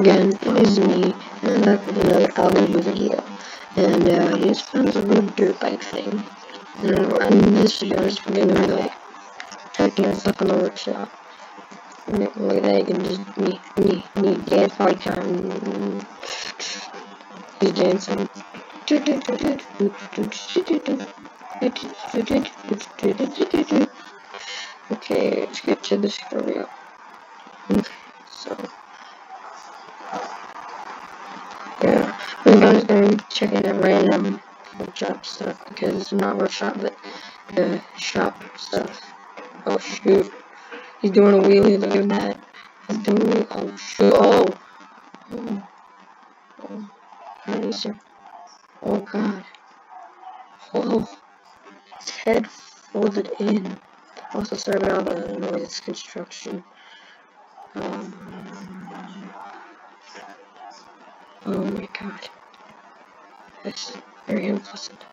again, it is me, and I'm back with another Algodoo video. And I just found this little dirt bike thing. And in this video, I'm just gonna be like checking stuff in the workshop. And look at that, you can just me dance party time. He's dancing. Okay, let's get to this tutorial. Okay, so yeah, I'm just gonna be checking the random workshop stuff because it's not workshop but the shop stuff. Oh shoot, he's doing a wheelie. Look at that. He's doing a wheelie. Oh shoot. Oh god. Oh, his head folded in. Also, sorry about all the noise construction. Oh my god. That's very unpleasant.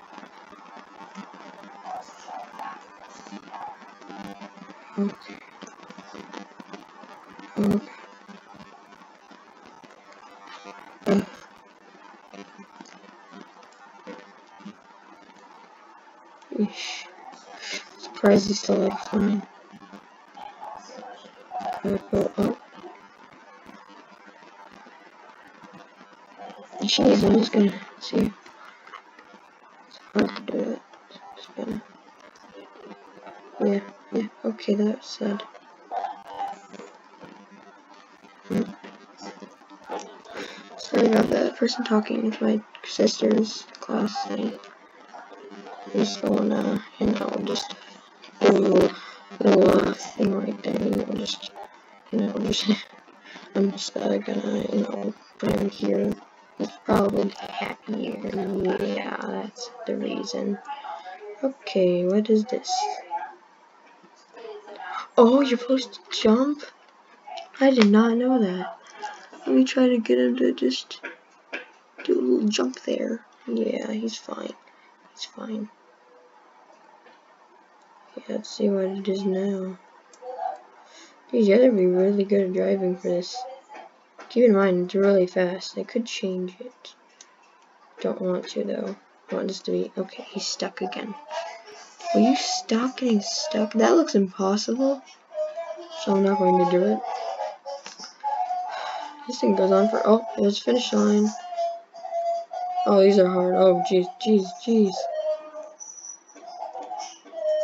Okay. Okay. Eesh. Surprised he's still like flying. Go up. Actually, I'm just gonna see. It's hard to do it. Just gonna. Yeah, okay, that's sad. Sorry about that person talking with my sister's class. I just wanna, just do a little thing right there. I'm just gonna, put him here. He's probably happier. Yeah, that's the reason. Okay, what is this? Oh, you're supposed to jump? I did not know that. Let me try to get him to just do a little jump there. Yeah, he's fine. He's fine. Yeah, let's see what it is now. Dude, you gotta be really good at driving for this. Keep in mind, it's really fast. I could change it. Don't want to, though. I want this to be... Okay, he's stuck again. Will you stop getting stuck? That looks impossible. So I'm not going to do it. This thing goes on for... Oh, there's finish line. Oh, these are hard. Oh, jeez.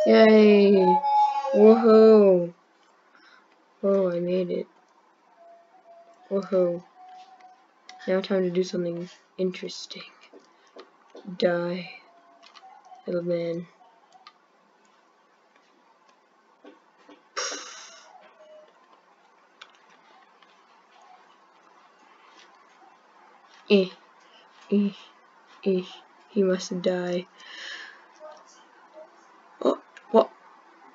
Yay! Woohoo! Whoa, I made it. Woohoo. Now time to do something interesting. Die, little man. He must die. Oh, what?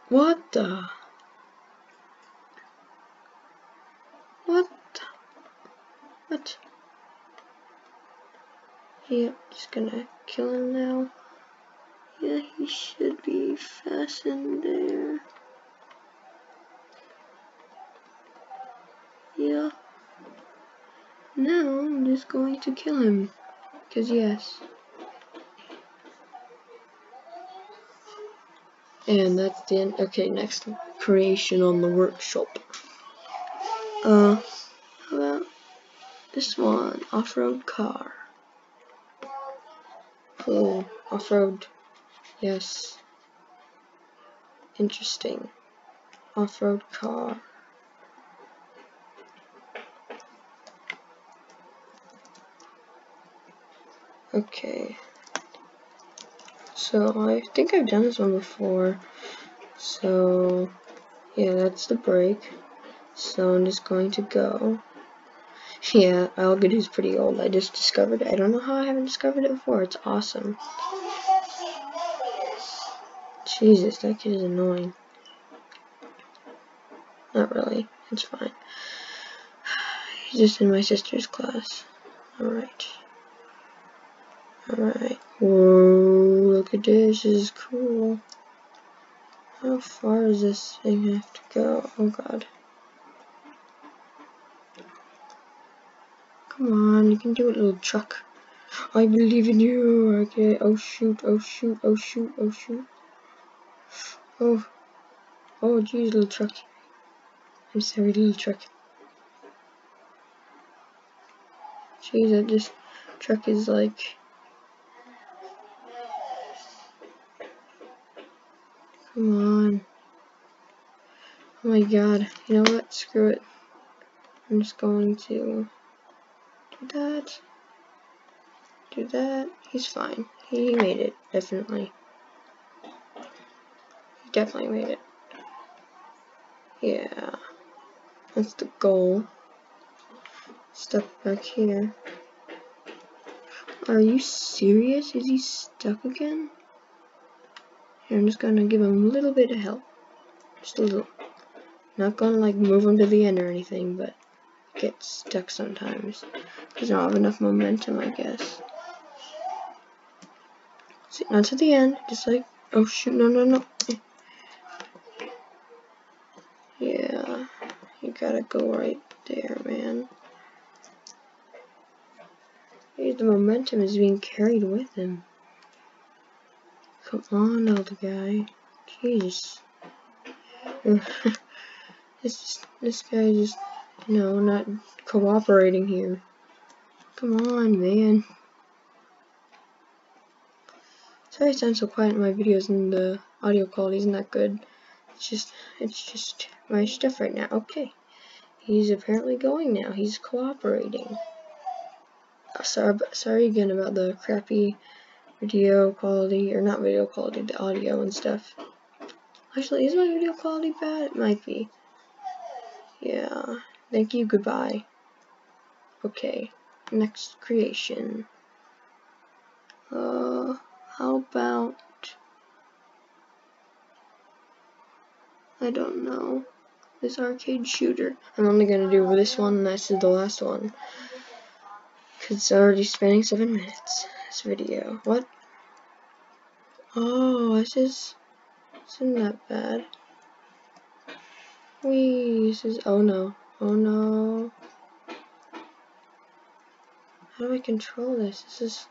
What the? What? What? Yep, just gonna kill him now. Yeah, he should be fastened there. Yeah. Now I'm just going to kill him. Because yes. And that's the end. Okay, next creation on the workshop. How about this one? Off-road car. Cool. Off-road. Yes. Interesting. Off-road car. Okay. So I think I've done this one before. So yeah, that's the brake. So I'm just going to go. Yeah, Algodoo is pretty old. I just discovered it. I don't know how I haven't discovered it before. It's awesome. Jesus, that kid is annoying. Not really. It's fine. He's just in my sister's class. Alright. Whoa, look at this. This is cool. How far does this thing have to go? Oh god. Come on, you can do it, little truck. I believe in you. Okay. Oh shoot, oh shoot, oh shoot, oh shoot. Oh. Oh geez, little truck. I'm sorry, little truck. Jeez, this truck is like... Come on. Oh my god. You know what? Screw it. I'm just going to do that. Do that. He's fine. He made it. Definitely. He definitely made it. Yeah. That's the goal. Stuck back here. Are you serious? Is he stuck again? Here, I'm just gonna give him a little bit of help. Just a little. Not gonna like move him to the end or anything, but get stuck sometimes. Because I don't have enough momentum, I guess. See, not to the end. Just like, oh shoot, no, no, no. Yeah, you gotta go right there, man. Hey, the momentum is being carried with him. Come on, elder guy. Jeez. This guy just, you know, not cooperating here. Come on, man. Sorry I sound so quiet in my videos and the audio quality isn't that good. It's just my stuff right now. Okay. He's apparently going now. He's cooperating. Sorry again about the crappy video quality, or not video quality, the audio and stuff. Actually, is my video quality bad? It might be. Yeah. Thank you, goodbye. Okay. Next creation. How about... I don't know. This arcade shooter. I'm only gonna do this one, and this is the last one. Cause it's already spanning 7 minutes. This video. What? Oh, this isn't that bad. Whee, this is, oh no. Oh no. How do I control this? This is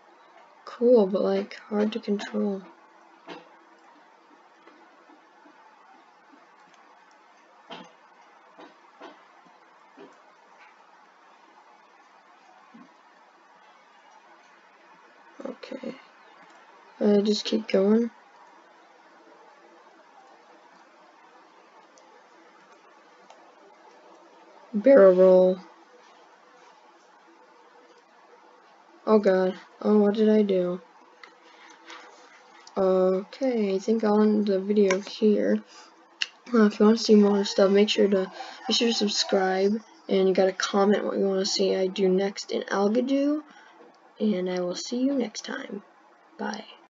cool, but like hard to control. Okay. Just keep going. Barrel roll. Oh god. Oh, what did I do? Okay, I think I'll end the video here. If you want to see more stuff, make sure to subscribe, and you gotta comment what you want to see I do next in Algodoo, and I will see you next time. Bye.